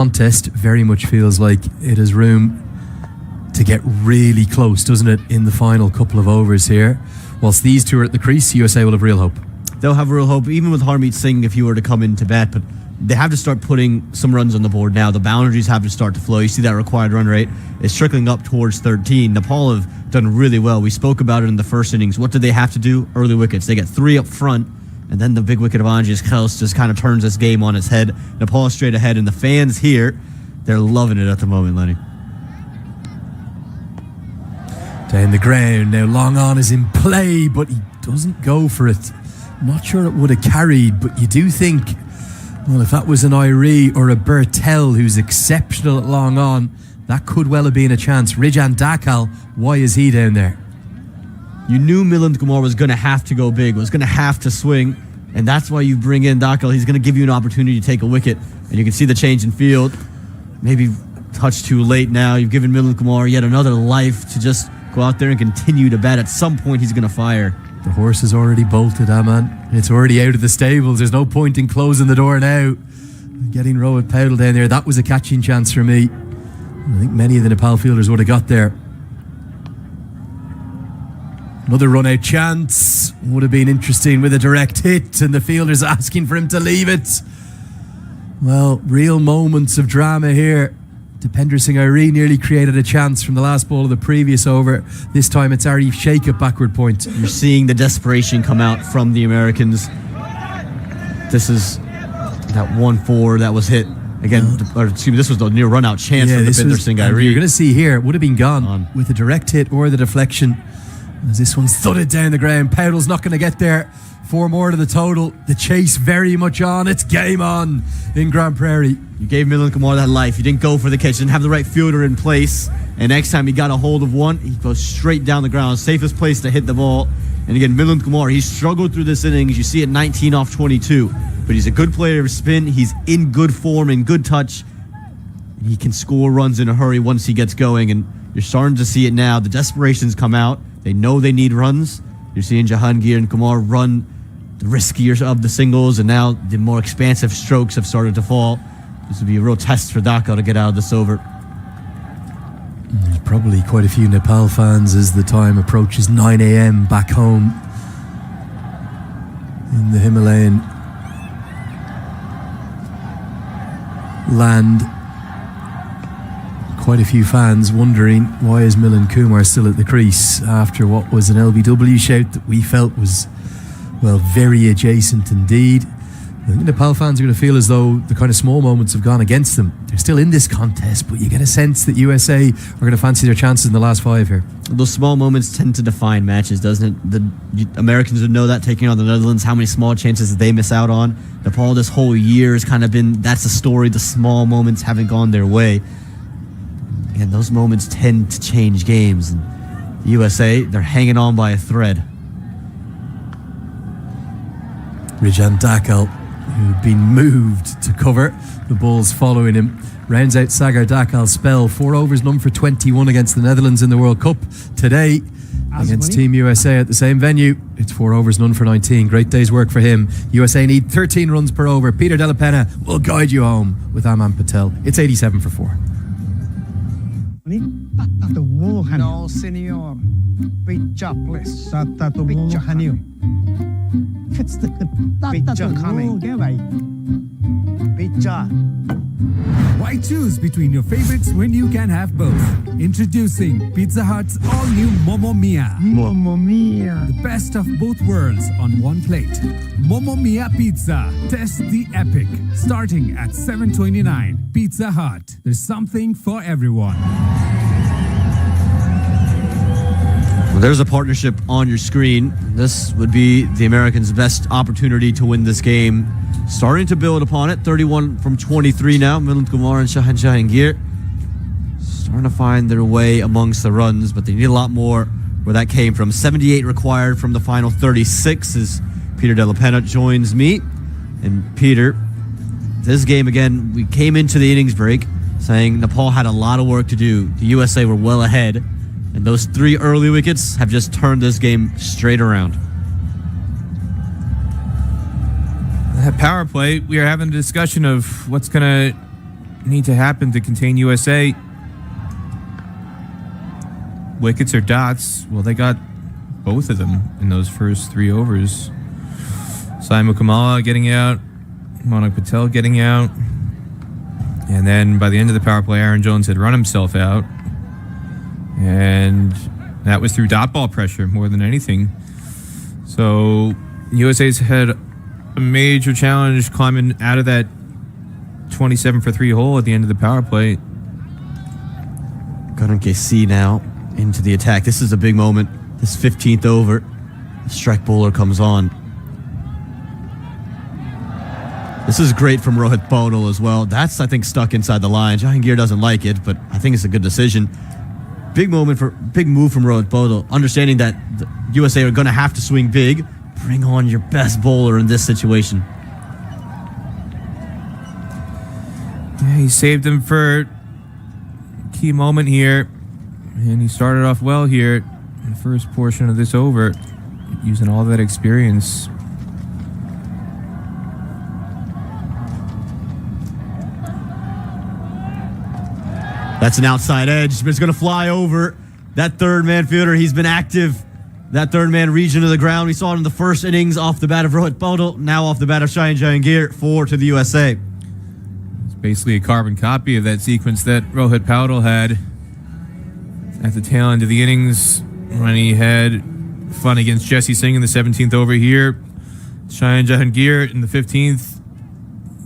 Contest very much feels like it has room to get really close, doesn't it, in the final couple of overs here. Whilst these two are at the crease, USA will have real hope. They'll have real hope, even with Harmeet Singh if he were to come into bat, but they have to start putting some runs on the board now. The boundaries have to start to flow. You see that required run rate is trickling up towards 13. Nepal have done really well. We spoke about it in the first innings. What did they have to do? Early wickets. They get 3 up front, and then the big wicket of Anjis Kels just kind of turns this game on its head. Nepal is straight ahead, and the fans here, they're loving it at the moment, Lenny. Down the ground, now long on is in play, but he doesn't go for it. I'm not sure it would have carried, but you do think, well, if that was an Irie or a Bertel who's exceptional at long on, that could well have been a chance. Rijan Dakal, why is he down there? You knew Milind Kumar was going to have to go big, was going to have to swing, and that's why you bring in Dakal. He's going to give you an opportunity to take a wicket, and you can see the change in field. Maybe touch too late now. You've given Milind Kumar yet another life to just go out there and continue to bat. At some point, he's going to fire. The horse is already bolted, man. It's already out of the stables. There's no point in closing the door now. Getting Rohit Paudel down there, that was a catching chance for me. I think many of the Nepal fielders would have got there. Another run-out chance. Would have been interesting with a direct hit, and the fielders asking for him to leave it. Well, real moments of drama here. Dipender Singh Irie nearly created a chance from the last ball of the previous over. This time it's Arif Sheikh at backward point. You're seeing the desperation come out from the Americans. This is that 1-4 that was hit. Again, or excuse me, this was the near run-out chance for Dipender Singh Irie. You're going to see here, it would have been gone with a direct hit or the deflection. As this one's thudded down the ground. Powell's not going to get there. 4 more to the total. The chase very much on. It's game on in Grand Prairie. You gave Milind Kumar that life. You didn't go for the catch. Didn't have the right fielder in place. And next time he got a hold of one, he goes straight down the ground. Safest place to hit the ball. And again, Milind Kumar, he's struggled through this innings. You see it 19 off 22. But he's a good player of spin. He's in good form and good touch. And he can score runs in a hurry once he gets going. And you're starting to see it now. The desperation's come out. They know they need runs. You're seeing Jahangir and Kumar run the riskier of the singles, and now the more expansive strokes have started to fall. This would be a real test for Dhaka to get out of this over. There's probably quite a few Nepal fans as the time approaches 9 a.m. back home in the Himalayan land. Quite a few fans wondering why is Milind Kumar still at the crease after what was an LBW shout that we felt was, well, very adjacent indeed. I think Nepal fans are going to feel as though the kind of small moments have gone against them. They're still in this contest, but you get a sense that USA are going to fancy their chances in the last 5 here. Those small moments tend to define matches, doesn't it? The Americans would know that, taking on the Netherlands, how many small chances they miss out on. Nepal this whole year has kind of been, that's the story, the small moments haven't gone their way. And those moments tend to change games. And the USA, they're hanging on by a thread. Rijan Dakal, who'd been moved to cover, the balls following him, rounds out Sagar Dakal's spell. 4 overs, none for 21 against the Netherlands in the World Cup. Today, against Team USA at the same venue, it's 4 overs, none for 19. Great day's work for him. USA need 13 runs per over. Peter Della Penna will guide you home with Aman Patel. It's 87 for 4. No, senor. Picture, please. Picture. Picture coming. Picture. Why choose between your favorites when you can have both? Introducing Pizza Hut's all-new Momo Mia. Mamma mia. The best of both worlds on one plate. Momo Mia Pizza. Test the epic. Starting at $7.29. Pizza Hut. There's something for everyone. Well, there's a partnership on your screen. This would be the Americans' best opportunity to win this game. Starting to build upon it. 31 from 23 now. Milind Kumar and Shahan Jahangir starting to find their way amongst the runs, but they need a lot more where that came from. 78 required from the final 36 as Peter Della Penna joins me. And Peter, this game again, we came into the innings break saying Nepal had a lot of work to do. The USA were well ahead, and those 3 early wickets have just turned this game straight around. That power play, we are having a discussion of what's going to need to happen to contain USA. Wickets or dots? Well, they got both of them in those first 3 overs. Simon Kamala getting out, Monak Patel getting out, and then by the end of the power play, Aaron Jones had run himself out, and that was through dot ball pressure more than anything. So USA's had a major challenge climbing out of that 27 for 3 hole at the end of the power play. Karan KC now into the attack. This is a big moment. This 15th over, the strike bowler comes on. This is great from Rohit Paudel as well. That's, I think, stuck inside the line. Jahangir doesn't like it, but I think it's a good decision. Big move from Rohit Paudel, understanding that the USA are going to have to swing big. Bring on your best bowler in this situation. Yeah, he saved him for a key moment here, and he started off well here in the first portion of this over, using all that experience. That's an outside edge, but it's going to fly over. That third man fielder, he's been active. That third man region of the ground. We saw it in the first innings off the bat of Rohit Paudel, now off the bat of Shaheen Jahangir, 4 to the USA. It's basically a carbon copy of that sequence that Rohit Paudel had at the tail end of the innings when he had fun against Jesse Singh in the 17th over here. Shaheen Jahangir in the 15th,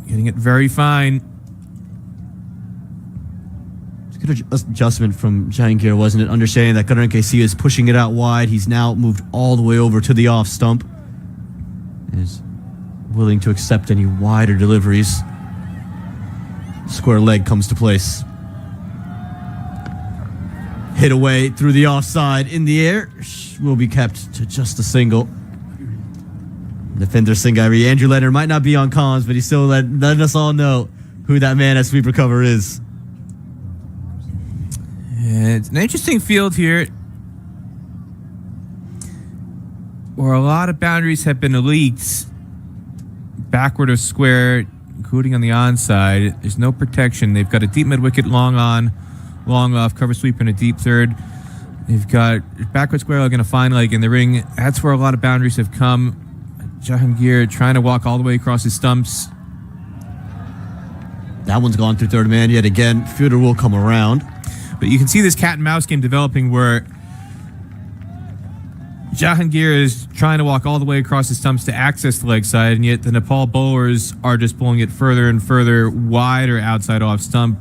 getting it very fine. Good adjustment from Jahangir, wasn't it? Understanding that Karan KC is pushing it out wide. He's now moved all the way over to the off stump. And is willing to accept any wider deliveries. Square leg comes to place. Hit away through the offside in the air. Will be kept to just a single. Defender Singairi. Andrew Leonard might not be on comms, but he's still letting us all know who that man at sweeper cover is. It's an interesting field here where a lot of boundaries have been leaked backward of square, including on the onside. There's no protection. They've got a deep mid-wicket, long on, long off, cover sweep and a deep third. They've got backward square leg and a fine leg in the ring. That's where a lot of boundaries have come. Jahangir trying to walk all the way across his stumps. That one's gone through third man yet again. Fielder will come around. But you can see this cat and mouse game developing where Jahangir is trying to walk all the way across his stumps to access the leg side, and yet the Nepal bowlers are just pulling it further and further wider outside off stump.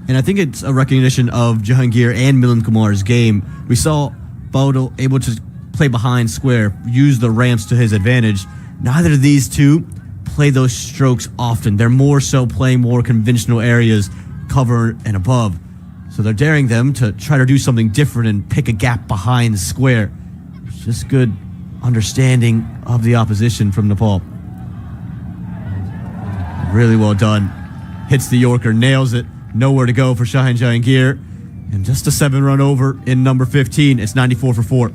And I think it's a recognition of Jahangir and Milind Kumar's game. We saw Paudel able to play behind square, use the ramps to his advantage. Neither of these two play those strokes often. They're more so playing more conventional areas, cover and above. So they're daring them to try to do something different and pick a gap behind the square. It's just good understanding of the opposition from Nepal. Really well done. Hits the Yorker, nails it. Nowhere to go for Shaheen Jahangir. And just a 7-run over in number 15. It's 94 for 4.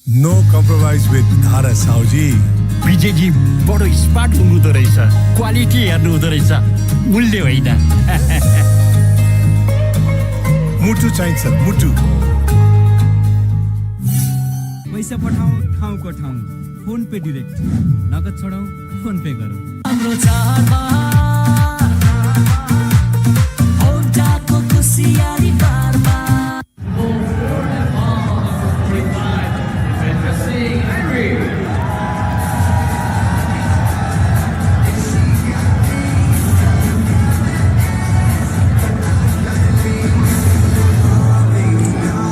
No compromise with Dhara Sauji. Vijayji बडो smart हुनुहुँदो रहेछ quality हेर्नु हुँदो रहेछ मूल्य होइन मुटु चाहिन्छ मुटु पैसा पठाऊ ठाउँको ठाउँ फोन पे डाइरेक्ट नगद छोडाऊ फोन पे गरौ हाम्रो चाडमा औटाको खुसियाली बारमा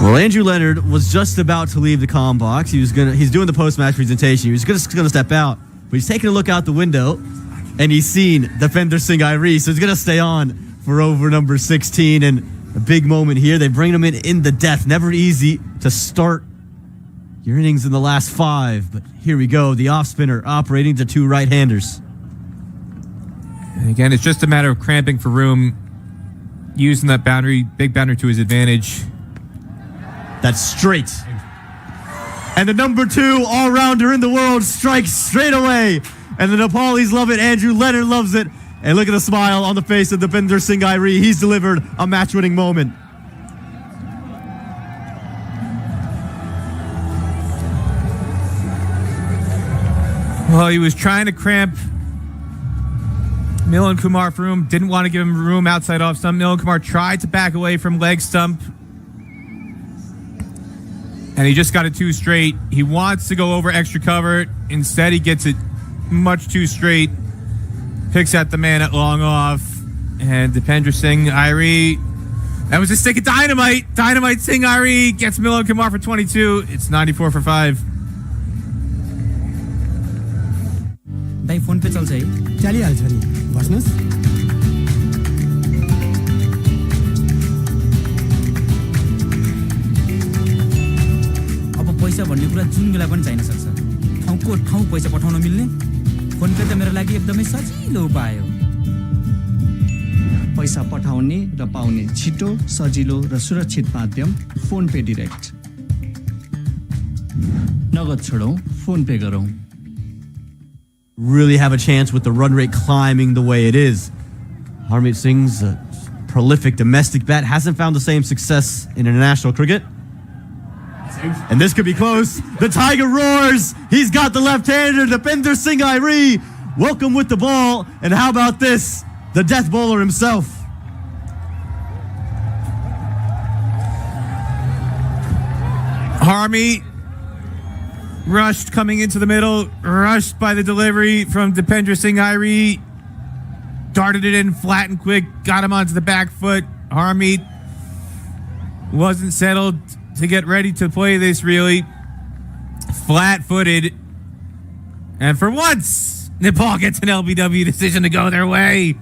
Well, Andrew Leonard was just about to leave the comm box. He's doing the post-match presentation. He was just going to step out, but he's taking a look out the window, and he's seen defender Singairi, so he's going to stay on for over number 16. And a big moment here. They bring him in the death. Never easy to start your innings in the last 5, but here we go. The off spinner operating to 2 right-handers. And again, it's just a matter of cramping for room, using that boundary, big boundary to his advantage. That's straight. And the number 2 all-rounder in the world strikes straight away. And the Nepalis love it. Andrew Leonard loves it. And look at the smile on the face of Deepinder Singh Airi. He's delivered a match-winning moment. Well, he was trying to cramp Milind Kumar for room. Didn't want to give him room outside off stump. Milind Kumar tried to back away from leg stump. And he just got it too straight. He wants to go over extra cover. Instead, he gets it much too straight. Picks at the man at long off. And Deepinder Singh Airi. That was a stick of dynamite. Dynamite Singh Airi gets Milind Kumar for 22. It's 94 for 5. Dai phone पे चल्छ है चलिहाल्छ नि बस्नुस् अब पैसा भन्ने कुरा जुन बेला पनि चाहिन सक्छ ठाउँको ठाउँ पैसा पठाउन मिल्ने फोन पे त मेरो लागि एकदमै सजिलो उपाय हो पैसा पठाउने र पाउने छिटो सजिलो र सुरक्षित माध्यम फोन पे डाइरेक्ट नगद छोडौं फोन पे गरौं Really have a chance with the run rate climbing the way it is. Harmeet Singh's a prolific domestic bat. Hasn't found the same success in international cricket. And this could be close. The Tiger roars. He's got the left-hander, Deepinder Singh Airi. Welcome with the ball. And how about this? The death bowler himself. Harmeet rushed coming into the middle, rushed by the delivery from Deepinder Singh Airi, darted it in flat and quick, got him onto the back foot. Harmeet wasn't settled to get ready to play this really. Flat-footed. And for once, Nepal gets an LBW decision to go their way.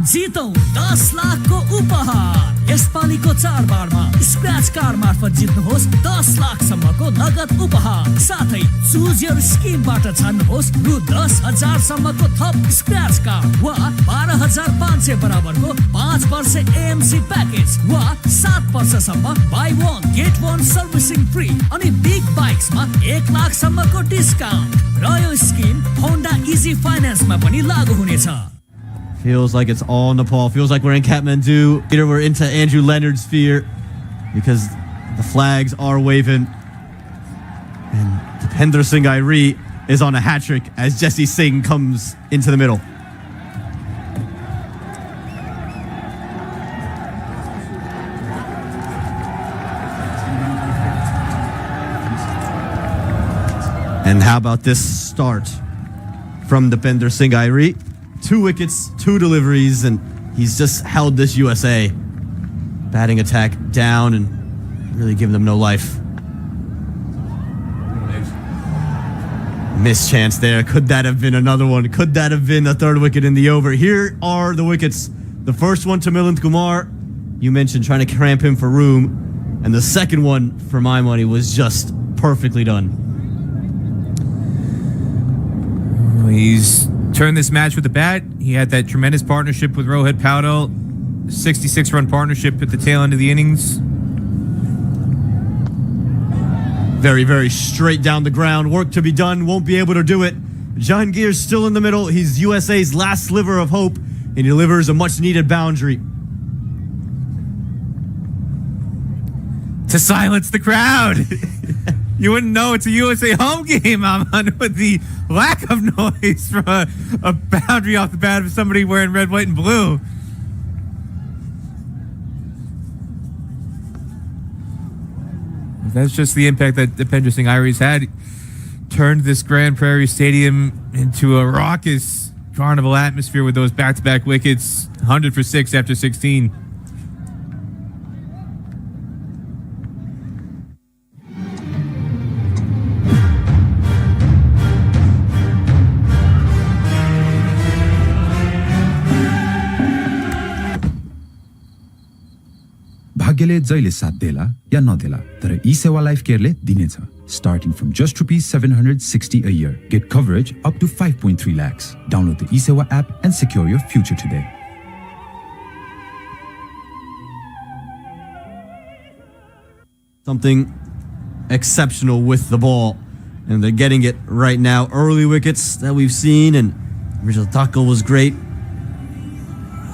जितौं 10 लाखको उपहार यसपालिको चाडबाडमा scratch card मार्फत जित्नुहोस् 10 लाखसम्मको नगद उपहार साथै choose your स्किमबाट छान्नुहोस् रु 10,000 सम्मको थप स्क्रैच कार्ड वा 12,500 बराबरको 5 वर्ष एएमसी प्याकेज वा 7 वर्षसम्म buy one get one servicing free अनि बिग बाइक्समा 1 लाखसम्मको डिस्काउन्ट र यो स्किम होन्डा इजी फाइनान्समा पनि लागू हुनेछ Feels like it's all Nepal. Feels like we're in Kathmandu. Here we're into Andrew Leonard's sphere because the flags are waving. And Deepinder Singh Airi is on a hat trick as Jesse Singh comes into the middle. And how about this start from Deepinder Singh Airi? 2 wickets, 2 deliveries, and he's just held this USA batting attack down and really giving them no life. Missed chance there. Could that have been another one? Could that have been a 3rd wicket in the over? Here are the wickets. The first one to Milind Kumar. You mentioned trying to cramp him for room. And the second one, for my money, was just perfectly done. He's turned this match with the bat. He had that tremendous partnership with Rohit Paudel, 66-run partnership at the tail end of the innings. Very, very straight down the ground. Work to be done. Won't be able to do it. Jahangir's still in the middle. He's USA's last sliver of hope, and he delivers a much-needed boundary. To silence the crowd. You wouldn't know it's a USA home game, Aman, with the lack of noise from a boundary off the bat of somebody wearing red, white, and blue. That's just the impact that Deepinder Singh Airi's had. Turned this Grand Prairie Stadium into a raucous carnival atmosphere with those back-to-back wickets. 100 for 6 after 16. भाग्यले जहिले साथ देला या नदेला तर ई सेवा life केयरले दिनेछ starting from just rupees 760 a year. Get coverage up to 5.3 lakhs. Download the eSewa app and secure your future today. Something exceptional with the ball, and they're getting it right now. Early wickets that we've seen, and Rijal was great.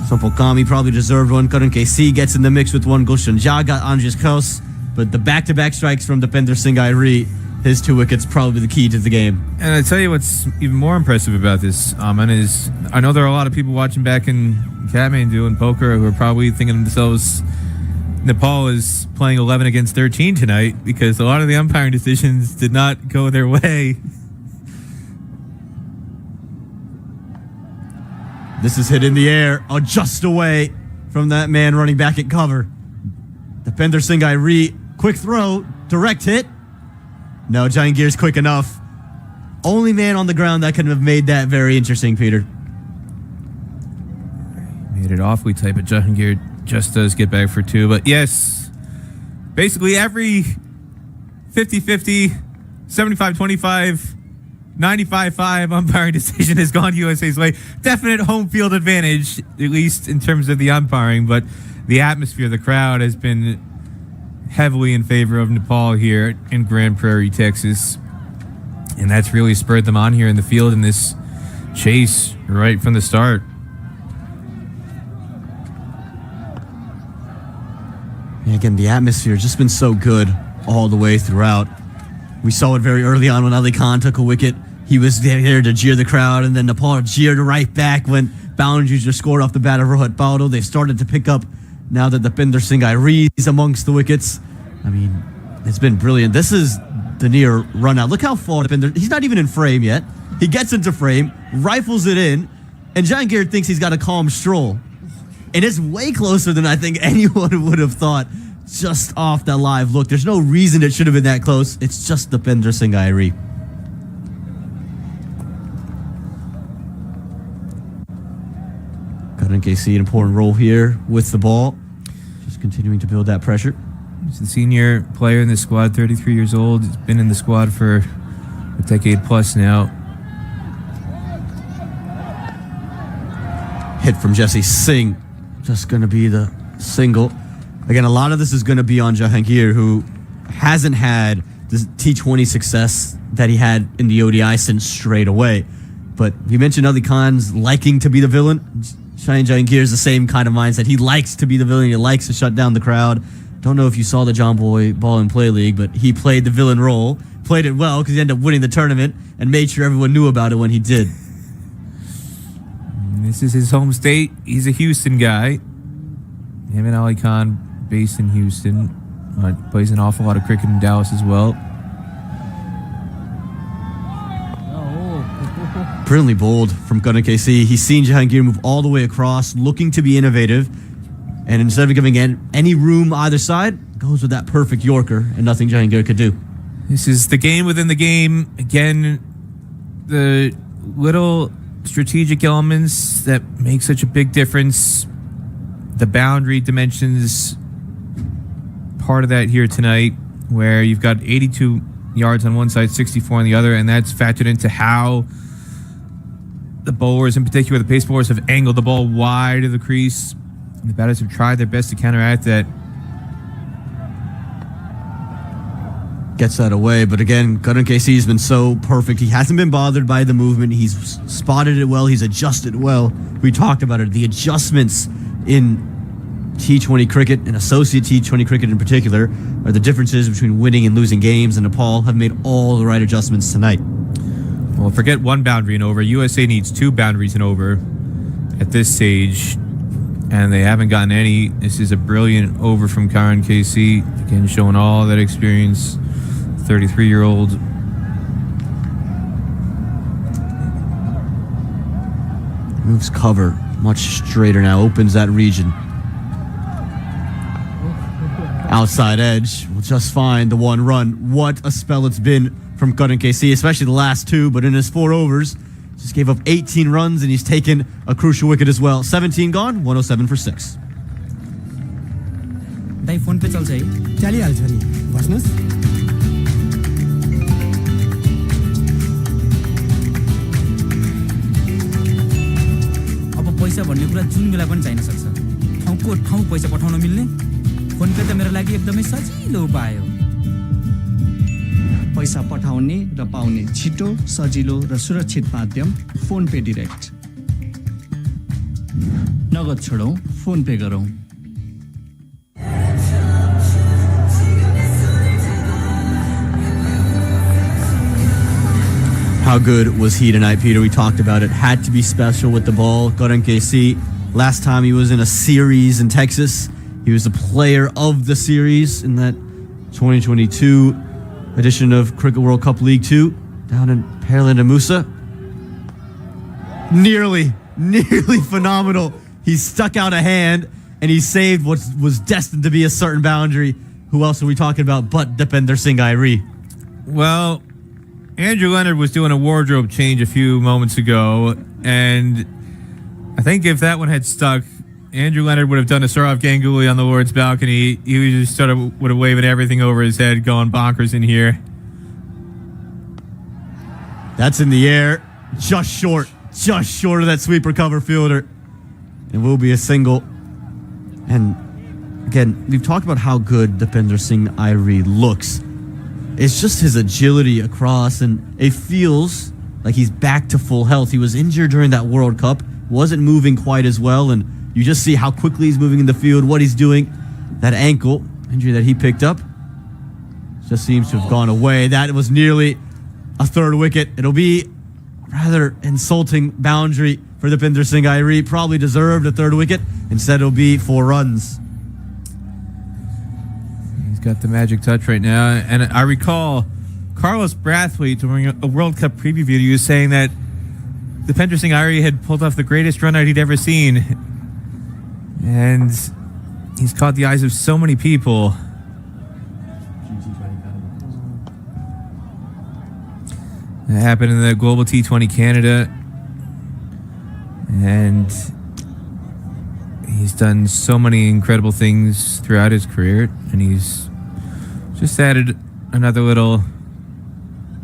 Sompokami probably deserved one. Karan KC gets in the mix with one. Gulshan Jha got Andres Kraus, but the back-to-back strikes from Deepinder Singh Airi, his 2 wickets, probably the key to the game. And I tell you what's even more impressive about this, Aman, is I know there are a lot of people watching back in Kathmandu and poker who are probably thinking to themselves, Nepal is playing 11 against 13 tonight because a lot of the umpiring decisions did not go their way. This is hit in the air, just away from that man running back at cover. Deepinder Singh Airi, quick throw, direct hit. No, Jahangir's quick enough. Only man on the ground that could have made that very interesting, Peter. Made it awfully tight, but Jahangir just does get back for 2. But yes, basically every 50-50, 75-25, 95-5 umpiring decision has gone USA's way. Definite home field advantage, at least in terms of the umpiring, but the atmosphere, the crowd has been heavily in favor of Nepal here in Grand Prairie, Texas. And that's really spurred them on here in the field in this chase right from the start. And again, the atmosphere has just been so good all the way throughout. We saw it very early on when Ali Khan took a wicket. He was there to jeer the crowd, and then Nepal jeered right back when boundaries were scored off the bat of Rohit Baudo. They've started to pick up now that Deepinder Singh Airi is amongst the wickets. I mean, it's been brilliant. This is the near run out. Look how far Deepinder, he's not even in frame yet. He gets into frame, rifles it in, and Jahangir thinks he's got a calm stroll. And it's way closer than I think anyone would have thought just off that live look. There's no reason it should have been that close. It's just Deepinder Singh Airi. Karan KC, an important role here with the ball. Just continuing to build that pressure. He's the senior player in the squad, 33 years old. He's been in the squad for a decade plus now. Hit from Jesse Singh. Just going to be the single. Again, a lot of this is going to be on Jahangir, who hasn't had the T20 success that he had in the ODI since straight away. But you mentioned Ali Khan's liking to be the villain. Shaheen Jahangir is the same kind of mindset. He likes to be the villain. He likes to shut down the crowd. Don't know if you saw the John Boy Ball and Play League, but he played the villain role, played it well because he ended up winning the tournament and made sure everyone knew about it when he did. This is his home state. He's a Houston guy. Him and Ali Khan based in Houston. Plays an awful lot of cricket in Dallas as well. Brilliantly bowled from Karan KC. He's seen Jahangir move all the way across, looking to be innovative. And instead of giving any room either side, goes with that perfect Yorker and nothing Jahangir could do. This is the game within the game. Again, the little strategic elements that make such a big difference. The boundary dimensions, part of that here tonight, where you've got 82 yards on one side, 64 on the other, and that's factored into how the bowlers, in particular the pace bowlers, have angled the ball wide of the crease. And the batters have tried their best to counteract that. Gets that away, but again, Karan KC has been so perfect. He hasn't been bothered by the movement. He's spotted it well. He's adjusted well. We talked about it. The adjustments in T20 cricket and associate T20 cricket in particular are the differences between winning and losing games, and Nepal have made all the right adjustments tonight. Well, forget one boundary and over. USA needs 2 boundaries and over at this stage, and they haven't gotten any. This is a brilliant over from Karan KC, again showing all that experience. 33-year-old. Moves cover much straighter now, opens that region. Outside edge will just find the 1 run. What a spell it's been from Karan KC, especially the last 2, but in his 4 overs, just gave up 18 runs and he's taken a crucial wicket as well. 17 gone, 107 for 6. Dai phone पे चल्छ है चलिहाल्छ नि बस्नुहोस् पैसा भन्ने कुरा जुन बेला पनि चाहिन सक्छ ठाउँको ठाउँ पैसा पठाउन मिल्ने फोन पे त मेरो लागि एकदमै सजिलो उपाय हो पैसा पठाउने र पाउने छिटो सजिलो र सुरक्षित माध्यम फोन पे डिरेक्ट नगद छोडौँ फोन पे गरौँ How good was he tonight, Peter? We talked about it. Had to be special with the ball. Goran KC, last time he was in a series in Texas. He was the player of the series in that 2022 edition of Cricket World Cup League 2 down in Pearland and Musa. Nearly phenomenal. He stuck out a hand and he saved what was destined to be a certain boundary. Who else are we talking about but Depinder Singh Airi? Well, Andrew Leonard was doing a wardrobe change a few moments ago, and I think if that one had stuck, Andrew Leonard would have done a Saurav Ganguly on the Lord's balcony. He would just would have waving everything over his head, going bonkers in here. That's in the air, just short of that sweeper cover fielder. It will be a single. And again, we've talked about how good Depinder Singh Airi looks. It's just his agility across, and it feels like he's back to full health. He was injured during that World Cup, wasn't moving quite as well, and you just see how quickly he's moving in the field, what he's doing. That ankle injury that he picked up just seems to have gone away. That was nearly a third wicket. It'll be rather insulting boundary for Depinder Singh Airi. Probably deserved a third wicket. Instead, it'll be 4 runs. Got the magic touch right now, and I recall Carlos Brathwaite during a World Cup preview video saying that Depinder Singh Airi had pulled off the greatest run out he'd ever seen, and he's caught the eyes of so many people. It happened in the Global T20 Canada, and he's done so many incredible things throughout his career, and he's just added another little,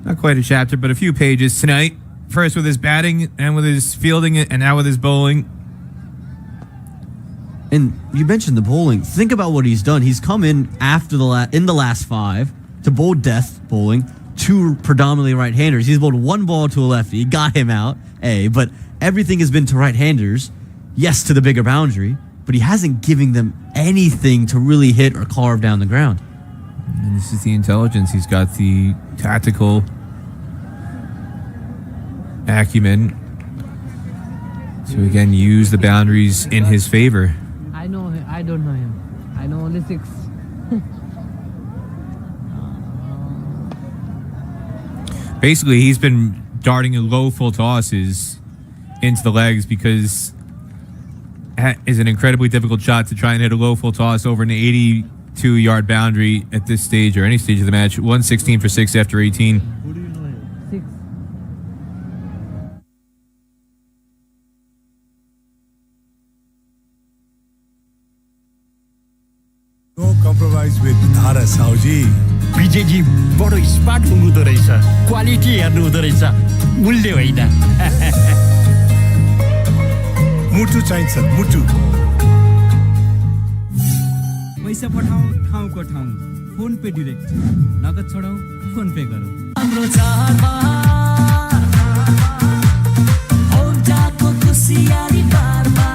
not quite a chapter, but a few pages tonight. First with his batting, and with his fielding, and now with his bowling. And you mentioned the bowling. Think about what he's done. He's come in after in the last 5 to bowl death bowling, 2 predominantly right-handers. He's bowled 1 ball to a lefty. He got him out, but everything has been to right-handers. Yes, to the bigger boundary, but he hasn't given them anything to really hit or carve down the ground. And this is the intelligence. He's got the tactical acumen to, again, use the boundaries in his favor. I know him. I don't know him. I know only 6. Basically, he's been darting low full tosses into the legs because that is an incredibly difficult shot to try and hit a low full toss over an 82-yard boundary at this stage or any stage of the match. 116 for 6 after 18. Who do you know him? 6. No compromise with Dhara Sauji. Vijayji बडो smart हुनुहुँदो रहेछ quality हेर्नु हुँदो रहेछ मूल्य होइन मुटु चाहिन्छ मुटु पैसा पठाऊ ठाउँको ठाउँ फोन पे डिरेक्ट नगद छोडौँ फोन पे गरौँ हाम्रो चाडबाड औटाको खुसियाली बारमा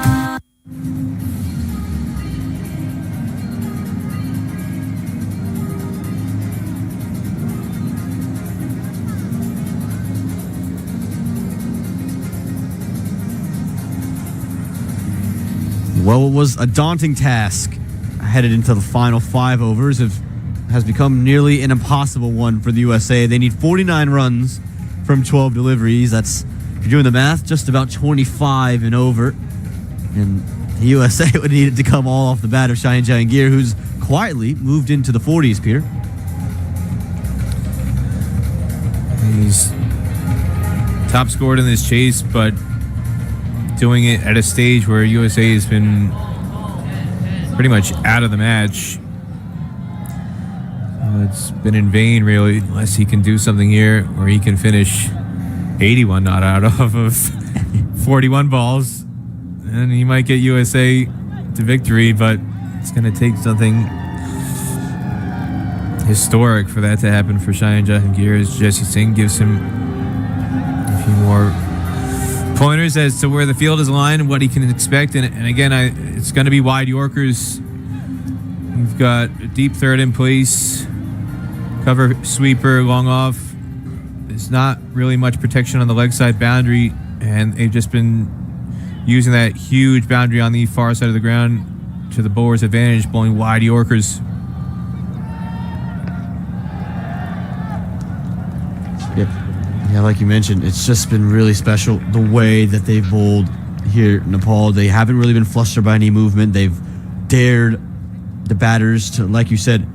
Well, it was a daunting task headed into the final 5 overs. It has become nearly an impossible one for the USA. They need 49 runs from 12 deliveries. That's, if you're doing the math, just about 25 and over. And the USA would need it to come all off the bat of Shaheen Jahangir, who's quietly moved into the 40s, Peter. He's top scored in this chase, but doing it at a stage where USA has been pretty much out of the match. It's been in vain, really, unless he can do something here where he can finish 81 not out of 41 balls. and he might get USA to victory, but it's going to take something historic for that to happen for Cheyenne Jahangir, as Jesse Singh gives him a few more pointers as to where the field is aligned and what he can expect. And again, it's going to be wide Yorkers. We've got a deep third in place, cover sweeper, long off. There's not really much protection on the leg side boundary, and they've just been using that huge boundary on the far side of the ground to the bowler's advantage, bowling wide Yorkers. Yeah, like you mentioned, it's just been really special the way that they've bowled here in Nepal. They haven't really been flustered by any movement. They've dared the batters to, like you said,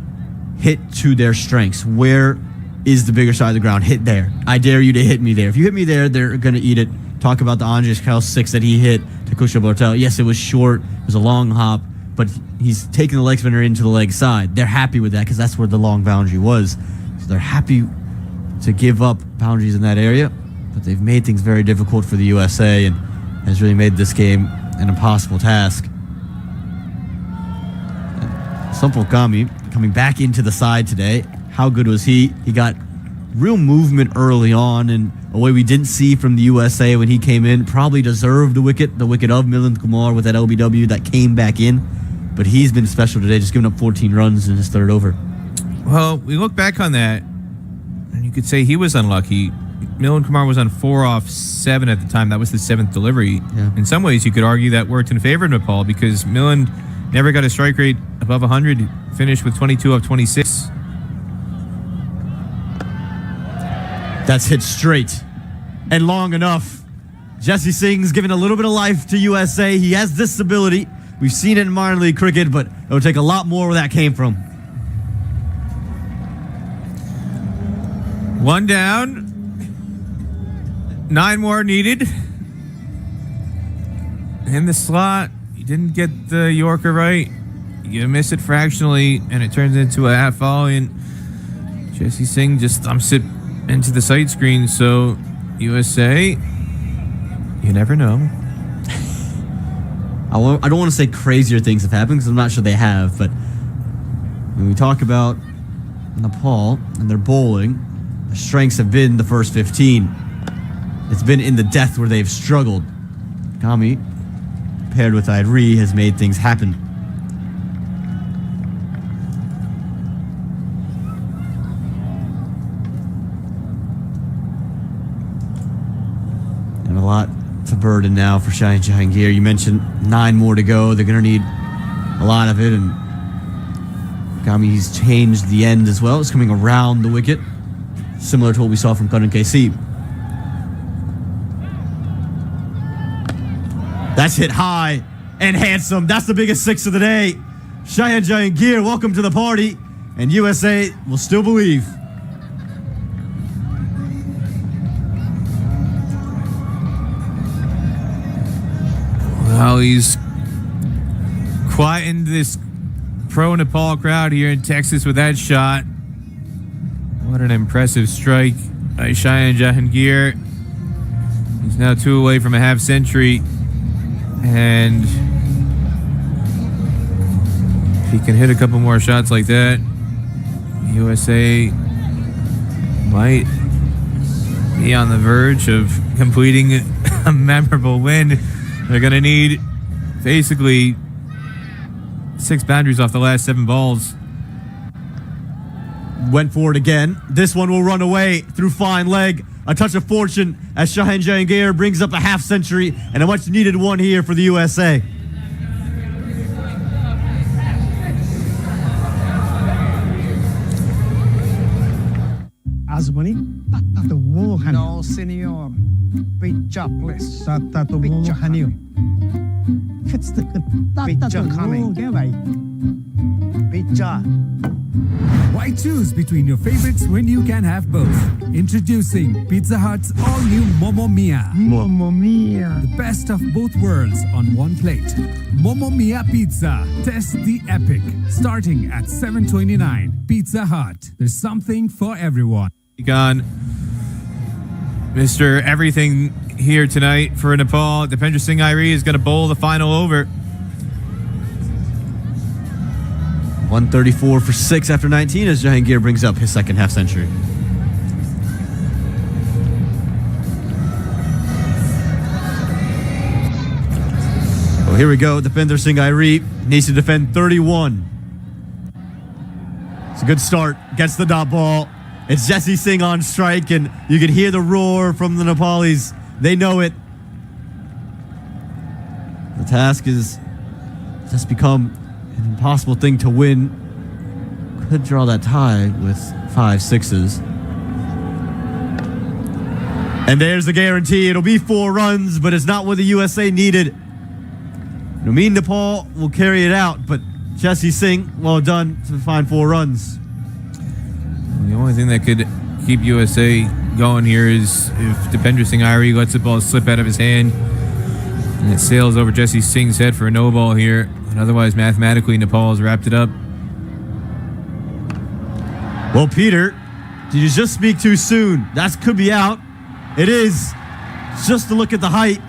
hit to their strengths. Where is the bigger side of the ground? Hit there. I dare you to hit me there. If you hit me there, they're going to eat it. Talk about the Andres Kyle 6 that he hit to Kusha Bartel. Yes, it was short. It was a long hop, but he's taking the leg spinner into the leg side. They're happy with that because that's where the long boundary was. So they're happy to give up boundaries in that area, but they've made things very difficult for the USA and has really made this game an impossible task. Sampal Kami coming back into the side today. How good was he? He got real movement early on in a way we didn't see from the USA when he came in. Probably deserved the wicket of Milind Kumar with that LBW that came back in, but he's been special today, just giving up 14 runs in his third over. Well, we look back on that, and you could say he was unlucky. Milind Kumar was on 4 off 7 at the time. That was the 7th delivery. Yeah. In some ways, you could argue that worked in favor of Nepal because Milind never got a strike rate above 100. He finished with 22 off 26. That's hit straight and long enough. Jesse Singh's giving a little bit of life to USA. He has this ability. We've seen it in minor league cricket, but it'll take a lot more where that came from. One down. 9 more needed. In the slot, you didn't get the Yorker right. You miss it fractionally, and it turns into a half volley, and Jesse Singh just thumps it into the sight screen. So USA, you never know. I don't want to say crazier things have happened because I'm not sure they have, but when we talk about Nepal and their bowling, their strengths have been the first 15. It's been in the death where they've struggled. Kami, paired with Idri, has made things happen. And a lot to burden now for Cheyenne Jahangir. You mentioned 9 more to go. They're going to need a lot of it, and Kami's changed the end as well. It's coming around the wicket, similar to what we saw from Karan KC. That's hit high and handsome. That's the biggest 6 of the day. Cheyenne Jahangir, welcome to the party. And USA will still believe. Well, he's quietened this pro-Nepal crowd here in Texas with that shot. What an impressive strike by Cheyenne Jahangir. He's now 2 away from a half century. And if he can hit a couple more shots like that, USA might be on the verge of completing a memorable win. They're going to need basically 6 boundaries off the last 7 balls. Went for it again. This one will run away through fine leg. A touch of fortune as Cheyenne Jahangir brings up a half century and a much needed one here for the USA. आज पनि तातो मोमो खाने no senior pizza place तातो मोमो खाने हो pizza खाने क्या भाई pizza. Why choose between your favorites when you can have both? Introducing Pizza Hut's all-new Momo Mia. Momo Mia. The best of both worlds on one plate. Momo Mia Pizza. Test the epic. Starting at $7.29. Pizza Hut. There's something for everyone. Gone. Mr. Everything here tonight for Nepal. Dipendra Singh Airi is going to bowl the final over. 134 for 6 after 19 as Jahangir brings up his second half century. Oh, here we go. Dipendra Singh Airi needs to defend 31. It's a good start. Gets the dot ball. It's Jesse Singh on strike, and you can hear the roar from the Nepalis. They know it. The task is just become an impossible thing to win. Could draw that tie with 5 6s. And there's the guarantee. It'll be 4 runs, but it's not what the USA needed. It'll mean Nepal will carry it out, but Jesse Singh, well done to find 4 runs. The only thing that could keep USA going here is if Dipendra Singh Airi lets the ball slip out of his hand and it sails over Jesse Singh's head for a no ball here. And otherwise, mathematically, Nepal has wrapped it up. Well, Peter, did you just speak too soon? That could be out. It is. Just to look at the height.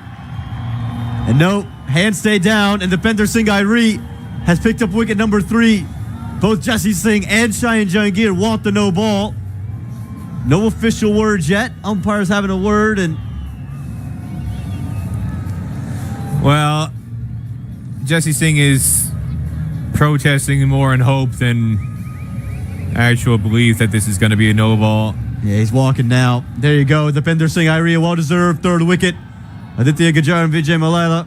And no, hands stay down, and Dipendra Singh Airi has picked up wicket number 3. Both Jesse Singh and Shayan Jahangir want the no ball. No official words yet. Umpires having a word, and well, Jesse Singh is protesting more in hope than actual belief that this is going to be a no ball. yeah, he's walking now. There you go. Dipendra Singh Airi, a well-deserved 3rd wicket. Aditya Gujar and Vijay Malala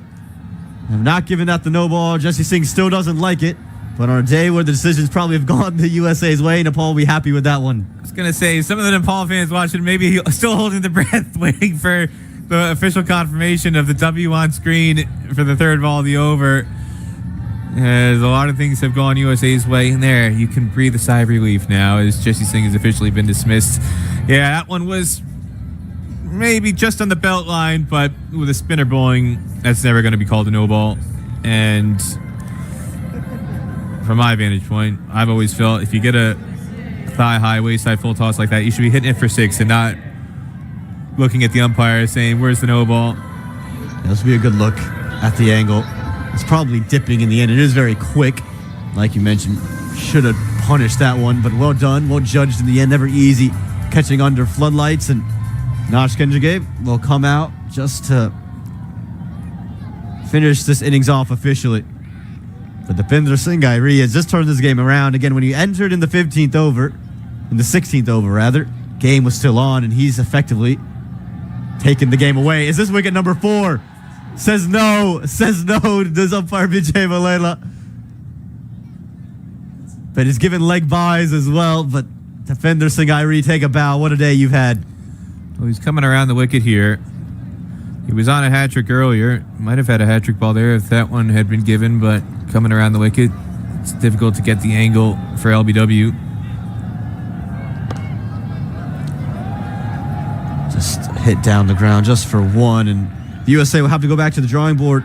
have not given that the no ball. Jesse Singh still doesn't like it. But on a day where the decisions probably have gone the USA's way, Nepal will be happy with that one. I was going to say, some of the Nepal fans watching maybe still holding their breath, waiting for the official confirmation of the W on screen for the 3rd ball of the over. As a lot of things have gone USA's way. And there, you can breathe a sigh of relief now as Jesse Singh has officially been dismissed. Yeah, that one was maybe just on the belt line, but with a spinner bowling, that's never going to be called a no ball. And from my vantage point, I've always felt if you get a thigh-high, waist-high full toss like that, you should be hitting it for 6 and not looking at the umpire saying, where's the no ball? This will be a good look at the angle. It's probably dipping in the end. It is very quick. Like you mentioned, should have punished that one, but well done, well judged in the end. Never easy catching under floodlights, and Nash Kenjage will come out just to finish this innings off officially. But Dipendra Singh Airi has just turned this game around. Again, when he entered in the 16th over, game was still on, and he's effectively taken the game away. Is this wicket number 4? Says no. Does umpire Vijay Malala. But he's given leg byes as well. But Dipendra Singh Airi, take a bow. What a day you've had. Well, he's coming around the wicket here. He was on a hat trick earlier. Might have had a hat trick ball there if that one had been given, but coming around the wicket, it's difficult to get the angle for LBW. Just hit down the ground just for 1, and the USA will have to go back to the drawing board.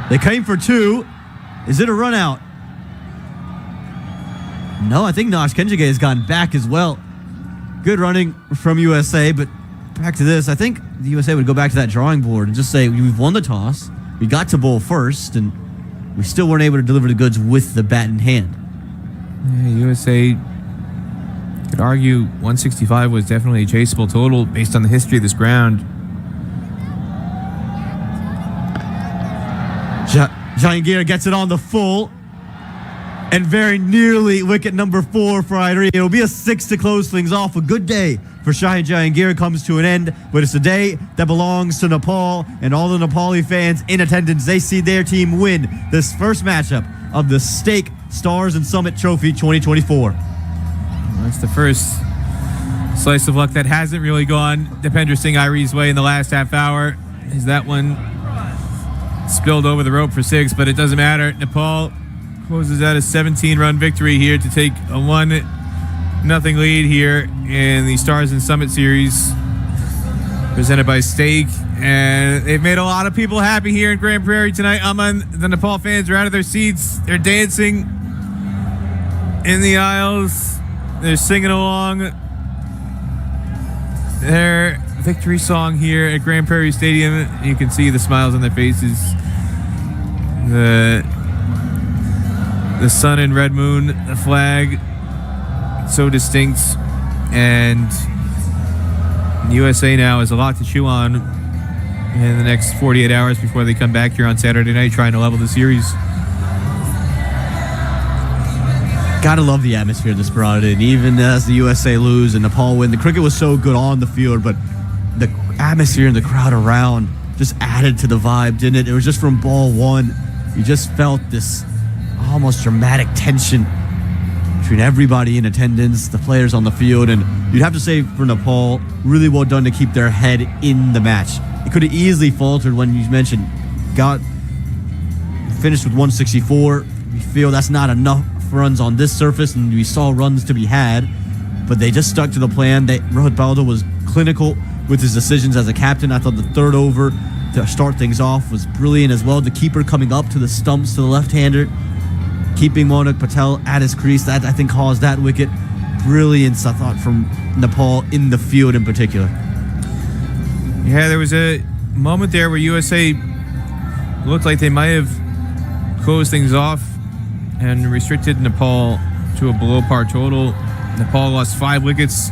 They came for 2. Is it a run out? No, I think Nash Kenjage has gotten back as well. Good running from USA, but back to this. I think the USA would go back to that drawing board and just say, we've won the toss. We got to bowl first, and we still weren't able to deliver the goods with the bat in hand. Yeah, USA could argue 165 was definitely a chaseable total based on the history of this ground. Jahangir gets it on the full, and very nearly wicket number 4 for Airi. It'll be a 6 to close things off. A good day for Shayan Jahangir comes to an end, but it's a day that belongs to Nepal and all the Nepali fans in attendance. They see their team win this first matchup of the Stake Stars and Summit Trophy 2024. That's the first slice of luck that hasn't really gone Dipendra Singh Airi's way in the last half hour. Is that one spilled over the rope for 6, but it doesn't matter. Nepal closes out a 17-run victory here to take a 1-0 lead here in the Stars and Summit Series presented by Stake. And they've made a lot of people happy here in Grand Prairie tonight. The Nepal fans are out of their seats. They're dancing in the aisles. They're singing along. They're victory song here at Grand Prairie Stadium. You can see the smiles on their faces. The sun and red moon, the flag, so distinct. And USA now has a lot to chew on in the next 48 hours before they come back here on Saturday night trying to level the series. Gotta love the atmosphere this brought in. Even as the USA lose and Nepal win, the cricket was so good on the field, but the atmosphere and the crowd around just added to the vibe, didn't it? It was just from ball one. You just felt this almost dramatic tension between everybody in attendance, the players on the field, and you'd have to say for Nepal, really well done to keep their head in the match. It could have easily faltered when you mentioned finished with 164. We feel that's not enough runs on this surface, and we saw runs to be had, but they just stuck to the plan. Rohit Baldo was clinical with his decisions as a captain. I thought the third over to start things off was brilliant as well. The keeper coming up to the stumps to the left-hander, keeping Monak Patel at his crease. That, I think, caused that wicket. Brilliance, I thought, from Nepal in the field in particular. Yeah, there was a moment there where USA looked like they might have closed things off and restricted Nepal to a below-par total. Nepal lost 5 wickets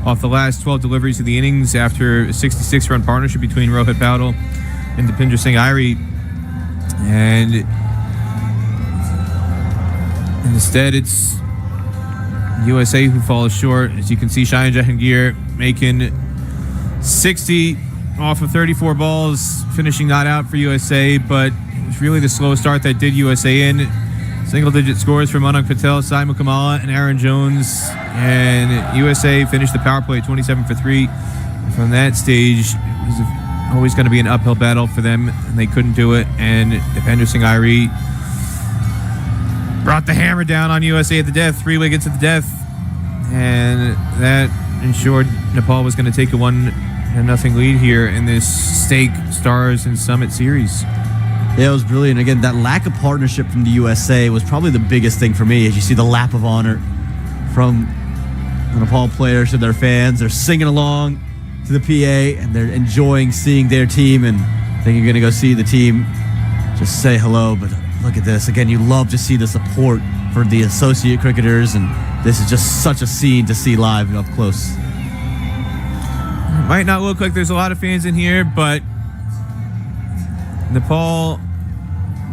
off the last 12 deliveries of the innings after a 66-run partnership between Rohit Patel and Dipinder Singh Airi. And instead, it's USA who falls short. As you can see, Shayan Jahangir making 60 off of 34 balls, finishing not out for USA, but it was really the slow start that did USA in. Single-digit scores for Monak Patel, Sai Mukamala, and Aaron Jones. And USA finished the power play 27 for 3. From that stage, it was always going to be an uphill battle for them, and they couldn't do it. And Dipinder Singh Airi brought the hammer down on USA at the death, 3 wickets at the death. And that ensured Nepal was going to take a 1-0 lead here in this Stake Stars and Summit series. Yeah, it was brilliant. Again, that lack of partnership from the USA was probably the biggest thing for me. As you see the lap of honor from the Nepal players to their fans. They're singing along to the PA, and they're enjoying seeing their team, and then you're going to go see the team just say hello. But look at this. Again, you love to see the support for the associate cricketers, and this is just such a scene to see live and up close. It might not look like there's a lot of fans in here, but Nepal,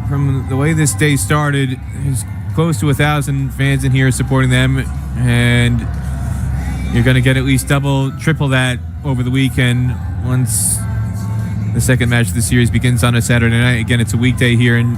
from the way this day started, is close to 1,000 fans in here supporting them, and you're going to get at least double, triple that over the weekend once the second match of the series begins on a Saturday night. Again, it's a weekday here in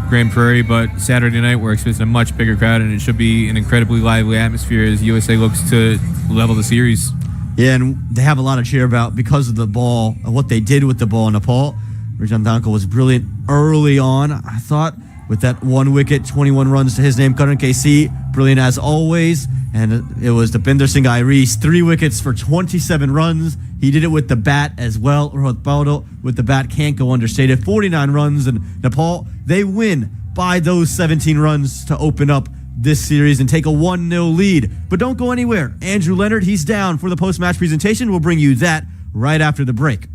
Grand Prairie, but Saturday night we're expecting a much bigger crowd, and it should be an incredibly lively atmosphere as USA looks to level the series. Yeah, and they have a lot to cheer about because of the ball, and what they did with the ball in Nepal. Rajan Dankal was brilliant early on, I thought, with that 1 wicket, 21 runs to his name. Karan KC, brilliant as always. And it was Dipinder Singh Airi's 3 wickets for 27 runs. He did it with the bat as well. Rohit Baldo with the bat can't go understated. 49 runs, and Nepal, they win by those 17 runs to open up this series and take a 1-0 lead. But don't go anywhere. Andrew Leonard, he's down for the post-match presentation. We'll bring you that right after the break.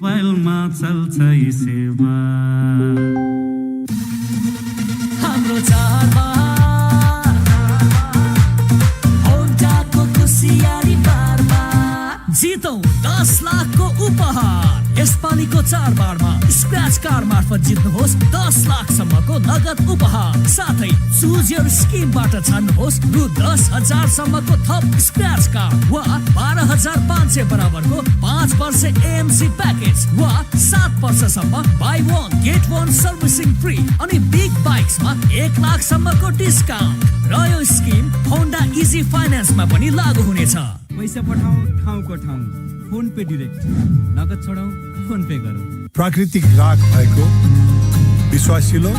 मोबाइलमा चल्छ यी सेवा हाम्रो चाडबाड होन्डाको खुसियाली बारमा जितौँ 10 लाखको उपहार यसपालिको चाडबाडमा स्क्रैच कार्ड मार्फत जित्नुहोस् 10 लाखसम्मको नगद उपहार साथै चुज योर स्किमबाट छान्नुहोस् रु 10,000 सम्मको थप स्क्रैच कार्ड वा 12,500 बराबरको 5 वर्ष एएमसी प्याकेज वा 7 वर्षसम्म बाई 1 गेट 1 सर्भिसिङ फ्री अनि बिग बाइक्समा 1 लाखसम्मको डिस्काउन्ट र यो स्किम होन्डा इजी फाइनान्समा पनि लागू हुनेछ। पैसा पठाऊ ठाउँको ठाउँ फोन पे डाइरेक्ट नगद छोडाऊ फोन पे गरौ। प्राकृतिक राग भएको विश्वासिलो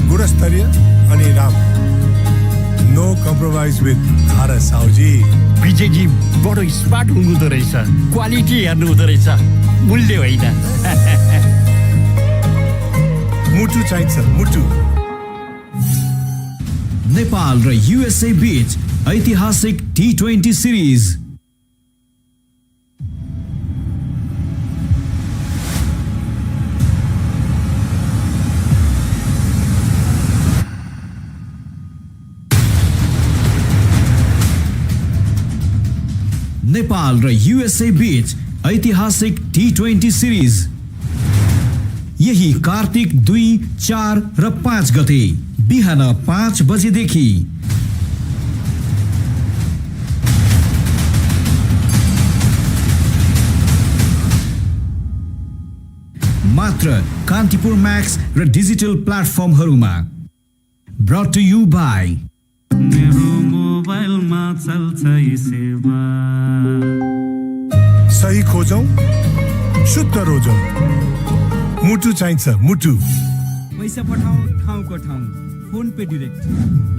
गुणस्तरीय अनि राम्रो नो कम्प्रोमाइज विथ धारा साउजी विजयजी बडो स्मार्ट हुनुहुँदो रहेछ क्वालिटी हेर्नु हुँदो रहेछ मूल्य होइन मुटु चाहिन्छ मुटु नेपाल र USA बीच ऐतिहासिक T20 सिरिज नेपाल र USA बीच ऐतिहासिक T20 सिरिज यही कार्तिक 2, 4 र 5 गते बिहान 5 बजेदेखि मात्र कान्तिपुर म्याक्स र डिजिटल प्लेटफर्महरूमा ब्रट टु यु बाई मोबाइलमा चल्छ सेवा सही खोजौं शुद्ध रोजौं मुटु चाहिन्छ मुटु पैसा पठाऊ ठाउँको ठाउँ फोन पे डाइरेक्ट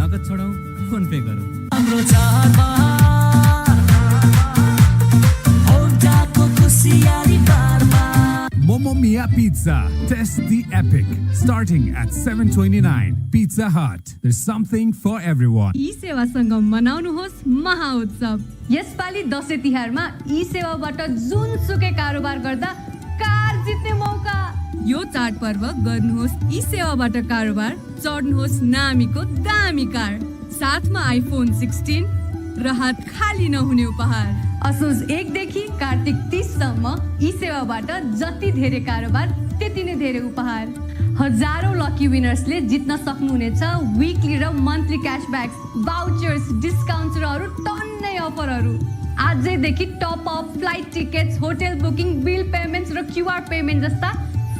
नगद छोडौ फोन पे गरौ हाम्रो चाडबाड होन्डाको खुसियाली बारमा Mamma Mia Pizza. Test the epic. Starting at $7.29. Pizza Hut. There's something for everyone. ई सेवासँग मनाउनुहोस् महाउत्सव। यसपालि दशैं तिहारमा ई सेवाबाट जुनसुकै कारोबार गर्दा कार जित्ने मौका। यो चाडपर्व गर्नुहोस् ई सेवाबाट कारोबार, चढ्नुहोस् नामीको दामी कार। साथमा iPhone 16 र हात खाली नहुने उपहार। असोज 1 देखि कार्तिक 30 सम्म ई सेवाबाट जति धेरै कारोबार त्यति नै धेरै उपहार। हजारौं लकी विनर्सले जित्न सक्नुहुनेछ वीकली र मन्थली क्याशब्याक्स, भाउचर्स, डिस्काउन्ट्स र अरु टन्नै अफरहरू। आजैदेखि top up, flight tickets, hotel booking, bill payments र क्यूआर पेमेन्ट जस्ता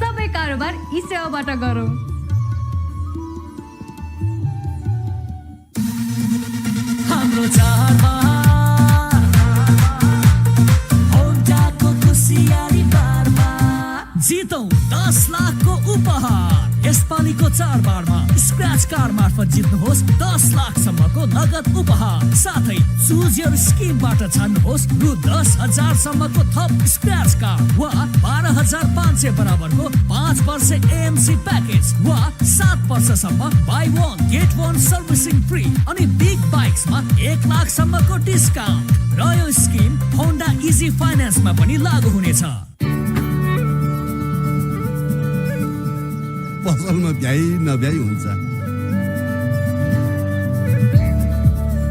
सबै कारोबार ई सेवाबाट गरौँ। हाम्रो चाडबाड होन्डाको खुसियाली बारमा जितौं 10 लाखको उपहार। यसपालिको चाडबाडमा स्क्रैच कार्ड मार्फत जित्नुहोस् 10 लाखसम्मको नगद उपहार। साथै चुज योर स्किमबाट छान्नुहोस् रु 10,000 सम्मको थप स्क्रैच कार्ड वा 12,500 बराबरको 5 वर्ष AMC प्याकेज वा 7 वर्षसम्म बाई 1 गेट 1 सर्भिसिङ फ्री अनि बिग बाइक्समा 1 लाखसम्मको डिस्काउन्ट। र यो स्किम होन्डा इजी फाइनान्समा पनि लागू हुनेछ। पसलमा भ्याइ नभ्याइ हुन्छ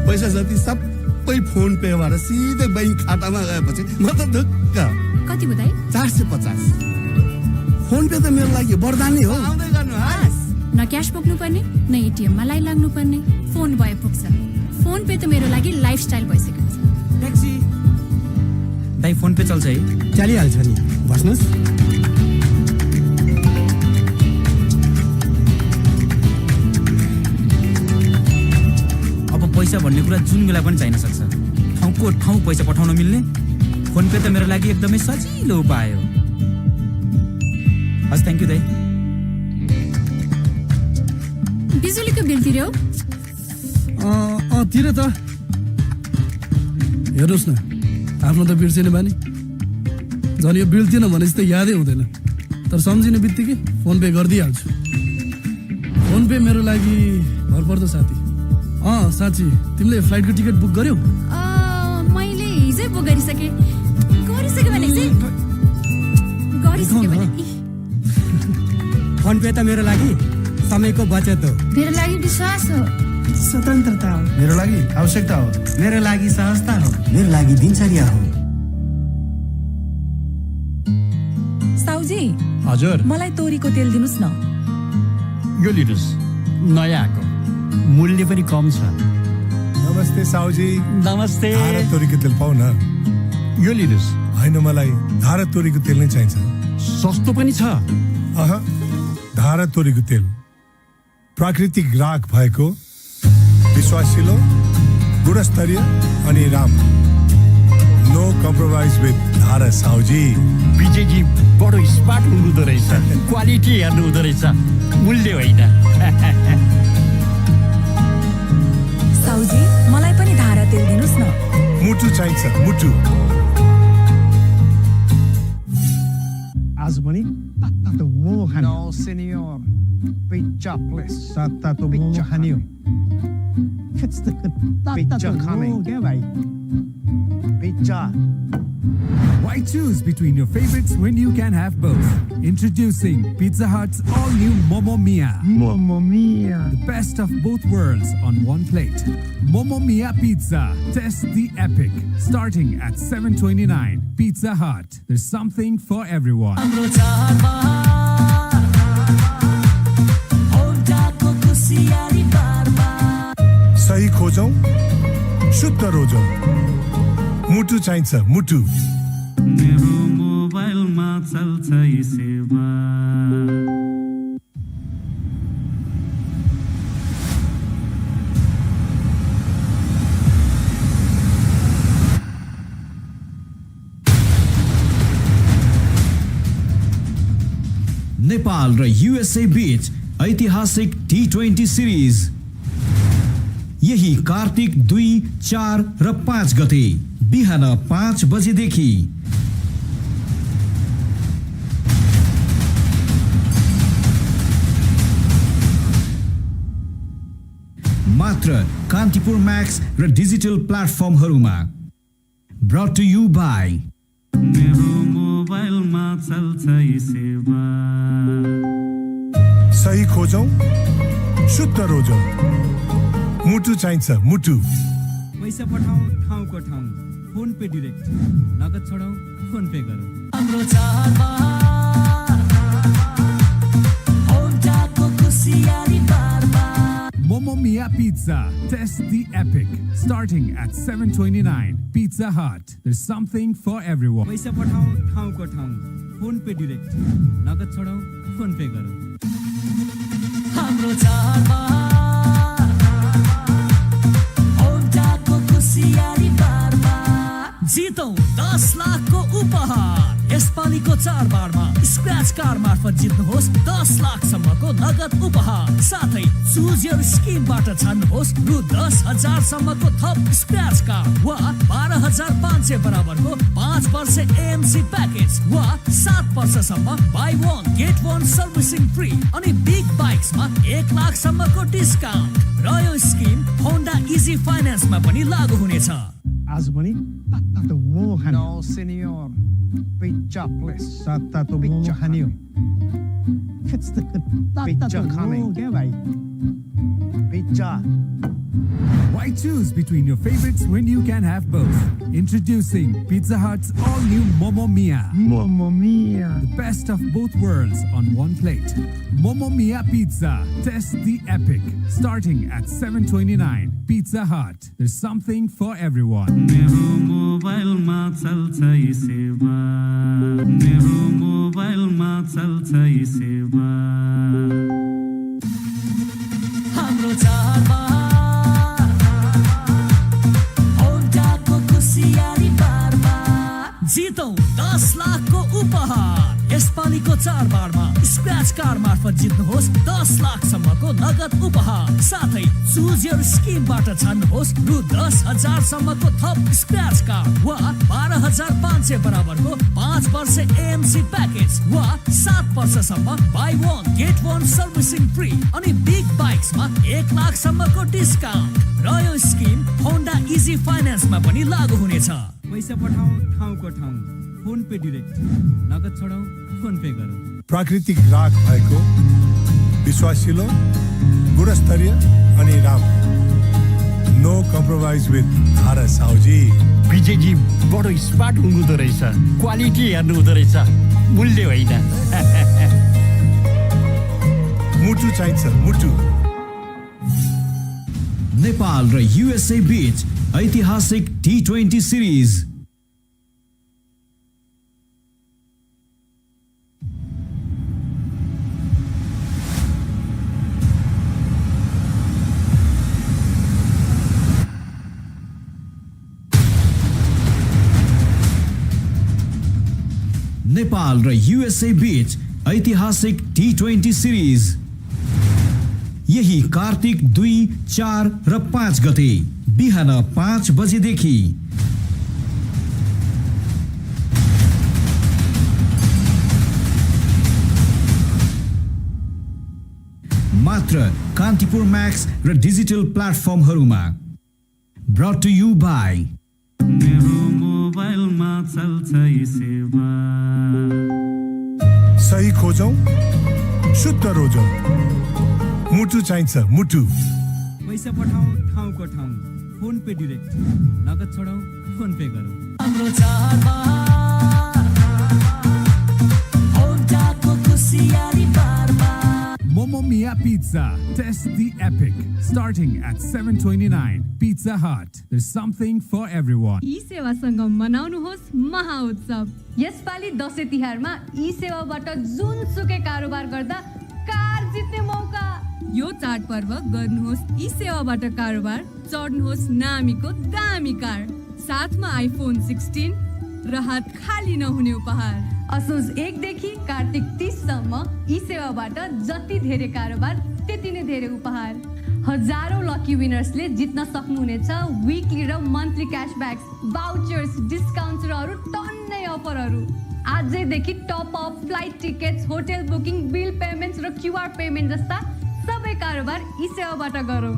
पैसा जति सबै फोन पेबाट सिधै बैंक खातामा गएपछि म त ढुक्क। कति बुदाई? 450। फोन पे त मेरो लागि वरदान हो। आउँदै गर्नु न क्याश बोक्नु पर्ने न एटीएम मा लाइन लाग्नु पर्ने, फोन भए पुग्छ। फोन पे त मेरो लागि लाइफस्टाइल भइसकेको छ। ट्याक्सी दाइ फोन पे चल्छ है? चलिहाल्छ नि, बस्नुस्। पैसा भन्ने कुरा जुन बेला पनि चाहिन सक्छ। ठाउँको ठाउँ पैसा पठाउन मिल्ने फोन पे त मेरो लागि एकदमै सजिलो उपाय हो। हस् थ्याङ्क यू दाइ। बिजुलीको बिल तिर्यौ? तिर त हेर्नुहोस् न, आफ्नो त बिर्सिने बानी। झन् यो बिल थिएन भनेपछि त यादै हुँदैन, तर सम्झिने बित्तिकै फोन पे गरिदिइहाल्छु। फोन पे मेरो लागि भरपर्दो साथी। साँच्ची तिमीले फ्लाइटको टिकट बुक गर्यौ? मैले हिजै बुक गरिसके भने फोन पे त मेरो लागि समयको बचत हो, मेरो लागि विश्वास हो, स्वतन्त्रता हो, मेरो लागि आवश्यकता हो, मेरो लागि सहजता हो, मेरो लागि दिनचर्या हो। साउजी हजुर, मलाई तोरीको तेल दिनुस् न। यो लिनुहोस्, नयाँ आएको, मूल्य पनि कम छ। नमस्ते साउजी। नमस्ते। धारा तोरीको तेल पाउ न। यो लिनुहोस्। होइन, मलाई धारा तोरीको तेल नै चाहिन्छ। सस्तो पनि छ। धारा तोरीको तेल प्राकृतिक राख भएको, विश्वासिलो, गुणस्तरीय अनि राम्रो। नो कम्प्रोमाइज विथ धारा साउजी। विजयजी बडो स्मार्ट हुनुहुँदो रहेछ क्वालिटी हेर्नु हुँदो रहेछ मूल्य होइन। साउजी मलाई पनि धारा तेल दिनुस् न मुटु चाहिन्छ मुटु आज पनि tato mo hanyo. No, senor. Pizza, please. Tato mo hanyo. Pizza coming. Pizza. Why choose between your favorites when you can have both? Introducing Pizza Hut's all-new Momo Mia. Momo Mia. The best of both worlds on one plate. Momo Mia Pizza. Test the epic. Starting at $7.29. Pizza Hut. There's something for everyone. सही खोजौं शुद्ध रोजौं मुटु चाहिन्छ मुटु मेरो मोबाइलमा चल्छ यी सेवा नेपाल र युएसए बीच ऐतिहासिक T20 सिरिज यही कार्तिक 2, 4 र 5 गते बिहान 5 बजेदेखि मात्र कान्तिपुर म्याक्स र डिजिटल प्लेटफर्महरूमा ब्रट टु यु बाई मेरो मोबाइलमा चल्छ यी सेवा सही खोजौं शुद्ध रोजौं मुटु चाहिन्छ मुटु पैसा पठाऊ ठाउँको ठाउँ फोन पे डाइरेक्ट नगद छोडाऊ फोन पे गरौ हाम्रो चाडमा होन्डाको खुसियाली बारमा Momo Mia Pizza. Test the epic. Starting at $7.29. Pizza Hut. There's something for everyone. पैसा पठाऊ ठाउँको ठाउँ फोन पे डाइरेक्ट नगद छोडाऊ फोन पे गरौ हाम्रो चाडमा होन्डाको खुसियाली बारमा जितौं 10 लाखको उपहार यसपालिको चाडबाडमा स्क्रैच कार मार्फत जित्नुहोस् 10 लाखसम्मको नगद उपहार साथै चुज योर स्किमबाट छान्नुहोस् रु 10,000 सम्मको थप स्क्रैच कार वा 12,500 बराबरको 5 वर्ष एएमसी प्याकेज वा 7 वर्षसम्म बाई 1 गेट 1 सर्भिसिङ फ्री अनि बिग बाइक्समा 1 लाखसम्मको डिस्काउन्ट र यो स्किम होन्डा इजी फाइनान्समा पनि लागू हुनेछ आज पनि tato mo hanyo. No, senor. Pizza, please. Tato mo hanyo. Pizza coming. Pizza. Why choose between your favorites when you can have both? Introducing Pizza Hut's all-new Momo Mia. Momo Mia. The best of both worlds on one plate. Momo Mia Pizza. Test the epic. Starting at $7.29. Pizza Hut. There's something for everyone. मेरो मोबाइलमा चल्छ यी सेवा मेरो मोबाइलमा चल्छ यी सेवा हाम्रो चाडमा होन्डाको खुसियाली बारमा जितौं 10 लाखको उपहार यसपालिको चाडबाडमा स्क्रैच कार मार्फत जित्नुहोस् 10 लाखसम्मको नगद उपहार साथै चुज योर स्किमबाट छान्नुहोस् रु 10,000 सम्मको थप स्क्रैच कार वा 12,500 बराबरको 5 वर्ष एएमसी प्याकेज वा 7 वर्षसम्म बाई 1 गेट 1 सर्भिसिङ फ्री अनि बिग बाइक्समा 1 लाखसम्मको डिस्काउन्ट र यो स्किम होन्डा इजी फाइनान्समा पनि लागू हुनेछ पैसा पठाऊ ठाउँको ठाउँ फोन पे डाइरेक्ट नगद छोडाऊ फोन पे गरौ प्राकृतिक राग भएको विश्वासिलो गुणस्तरीय अनि राम्रो नो कम्प्रोमाइज विथ धारा साउजी विजयजी बडो स्मार्ट हुनुहुँदो रहेछ क्वालिटी हेर्नु हुँदो रहेछ मूल्य होइन मुटु चाहिन्छ मुटु नेपाल र युएसए बीच ऐतिहासिक T20 सिरिज नेपाल र युएसए बीच ऐतिहासिक T20 सिरिज यही कार्तिक 2, 4 र 5 गते बिहान 5 बजेदेखि। मात्र कान्तिपुर म्याक्स र डिजिटल प्लेटफर्महरूमा। ब्रट टु यु बाई मेरो मोबाइलमा चल्छ यी सेवा। सही खोजौं, शुद्ध रोजौं। मुटु चाहिन्छ, मुटु। पैसा पठाऊ ठाउँको ठाउँ, फोन पे डिरेक्ट, नगद छोडाऊ फोन पे गरौँ। हाम्रो चाडबाड होन्टाको खुसियाली बारमा। Mamma Mia Pizza. Test the epic. Starting at $7.29. Pizza Hut. There's something for everyone. ई सेवासँग मनाउनुहोस् महाउत्सव। यसपालि दशैं तिहारमा ई सेवाबाट जुनसुकै कारोबार गर्दा कार जित्ने मौका। यो चाडपर्व गर्नुहोस् ई सेवाबाट कारोबार, चढ्नुहोस् नामीको दामी कार। साथमा आइफोन 16 र हात खाली नहुने उपहार। असोज 1 देखि कार्तिक 30 सम्म ई सेवाबाट जति धेरै कारोबार त्यति नै धेरै उपहार। हजारौं लकी विनर्सले जित्न सक्नुहुनेछ विकली र मन्थली क्याशब्याक्स, भाउचर्स, डिस्काउन्ट्स र अरू टन्नै अफरहरू। आजैदेखि top up, flight tickets, hotel booking, bill payments र क्युआर पेमेन्ट जस्ता सबै कारोबार ई सेवाबाट गरौँ।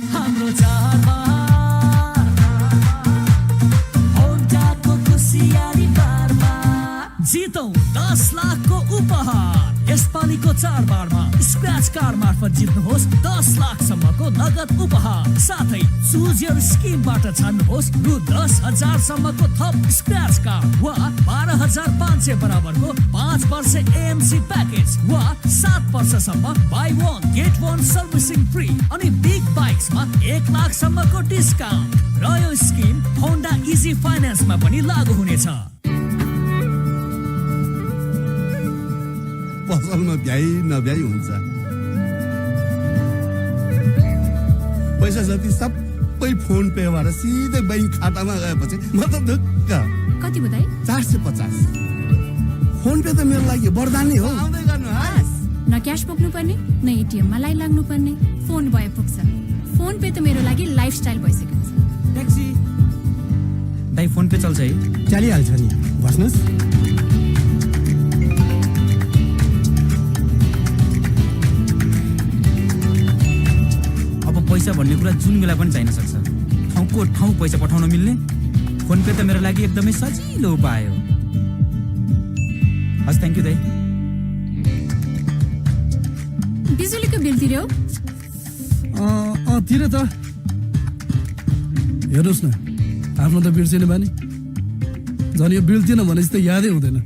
हाम्रो चाडबाड होन्टाको खुसियाली बारमा। जितौं 10 लाखको उपहार। यसपालिको चाडबाडमा स्क्रैच कार्ड मार्फत जित्नुहोस् 10 लाखसम्मको नगद उपहार। साथै चुज योर स्किमबाट छान्नुहोस् रु 10,000 सम्मको थप स्क्रैच कार्ड वा 12,500 बराबरको 5 वर्ष एएमसी प्याकेज वा 7 वर्षसम्म बाई 1 गेट 1 सर्भिसिङ फ्री अनि बिग बाइक्समा 1 लाखसम्मको डिस्काउन्ट। र यो स्किम होन्डा इजी फाइनान्समा पनि लागू हुनेछ। पसलमा भ्याइ नभ्याइ हुन्छ। पैसा जति सबै फोन पेबाट सिधै बैंक खातामा गएपछि म त ढुक्क। कति बताए? 450। फोन पे त मेरो लागि वरदानै हो। आउँदै गर्नु हस्। न क्यास बोक्नु पर्ने न एटिएममा लाइन लाग्नु पर्ने, फोन भए पुग्छ। फोन पे त मेरो लागि लाइफस्टाइल भइसकेको छ। ट्याक्सी दाइ फोन पे चल्छ है? चलिहाल्छ नि, बस्नुहोस्। पैसा भन्ने कुरा जुन बेला पनि चाहिन सक्छ। ठाउँको ठाउँ पैसा पठाउन मिल्ने फोन पे त मेरो लागि एकदमै सजिलो उपाय हो। हस्, थ्याङ्क यू दाइ। बिजुलीको बिल तिर्यौ? तिर त। हेर्नुहोस् न, आफ्नो त बिर्सिने बानी। झन् यो बिल थिएन भनेपछि त यादै हुँदैन।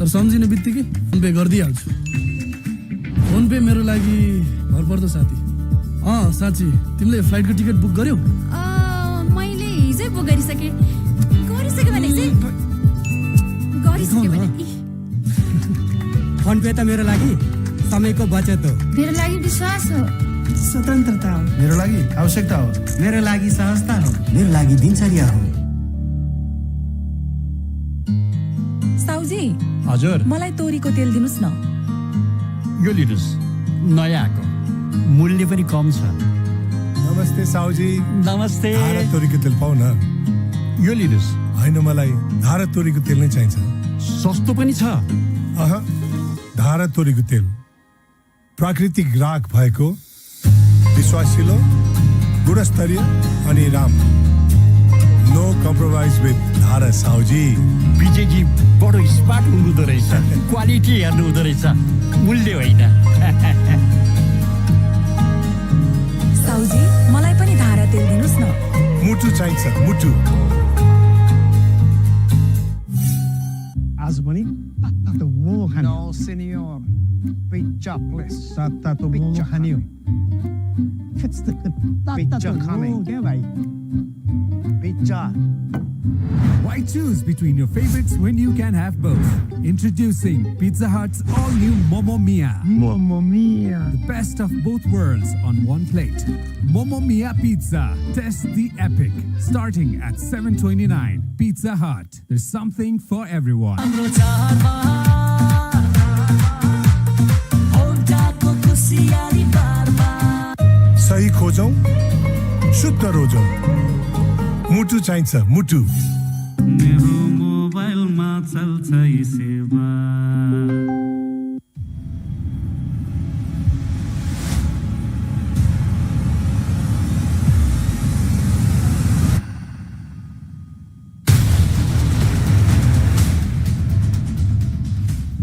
तर सम्झिने बित्तिकै फोन पे गरिदिइहाल्छु। फोन पे मेरो लागि भरपर्दो साथी। साँच्ची, तिमीले फ्लाइटको टिकट बुक गर्यौ? मैले हिजै बुक गरिसकेँ भने फोन पे त मेरो लागि समयको बचत हो। मेरो लागि विश्वास हो, स्वतन्त्रता हो। मेरो लागि आवश्यकता हो। मेरो लागि सहजता हो। मेरो लागि दिनचर्या हो। साउजी, हजुर, मलाई तोरीको तेल दिनुस् न। यो लिनुहोस्, नयाँ आएको, मूल्य पनि कम छ। नमस्ते साउजी। नमस्ते। तोरीको तेल पाउ न। यो लिनुहोस्। होइन, मलाई धारा तोरीको तेल नै चाहिन्छ। सस्तो पनि छ। धारा तोरीको तेल प्राकृतिक राख भएको, विश्वासिलो, गुणस्तरीय अनि राम्रो। नो कम्प्रोमाइज विथ धारा साउजी। विजयजी बडो स्मार्ट हुनुहुँदो रहेछ। क्वालिटी हेर्नु हुँदो रहेछ, मूल्य होइन। साउजी, मलाई पनि धारा तेल दिनुस् न। मुटु चाहिन्छ, मुटु। आज पनि तातो मोमो खाने। No, senor. Pizza, please. तातो मोमो खाने हो। Pizza खाने क्या भाई? Pizza. Why choose between your favorites when you can have both? Introducing Pizza Hut's all-new Momo Mia. Momo Mia. The best of both worlds on one plate. Momo Mia Pizza. Test the epic. Starting at $7.29. Pizza Hut. There's something for everyone. सही खोजौं, शुद्ध रोजौं। मुटु चाहिन्छ, मुटु। मेरो मोबाइलमा चल्छ यी सेवा।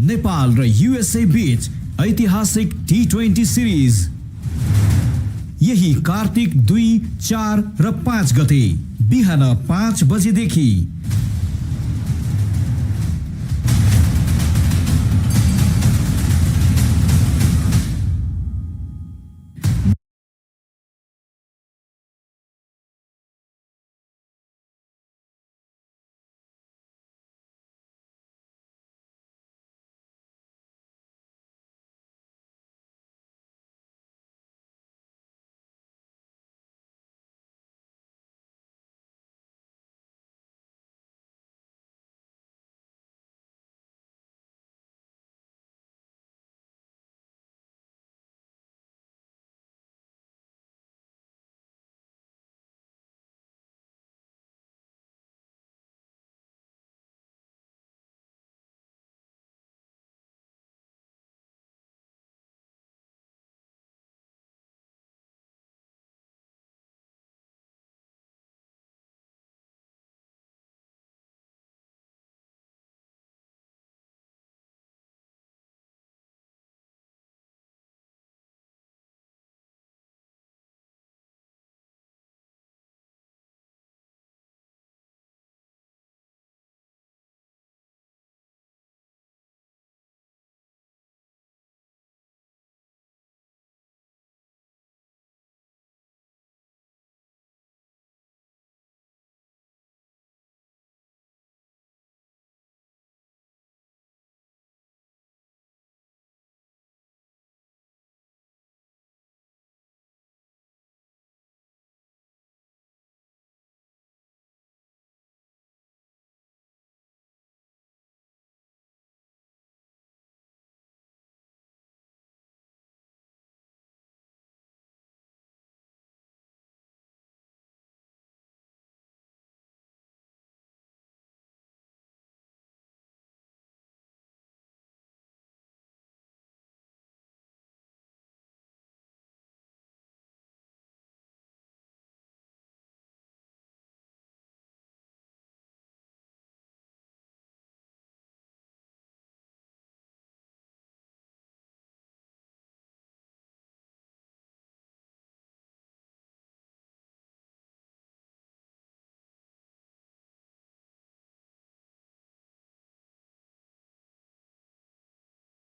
नेपाल र युएसए बीच ऐतिहासिक T20 सिरिज यही कार्तिक 2, 4 र 5 गते बिहान 5 बजेदेखि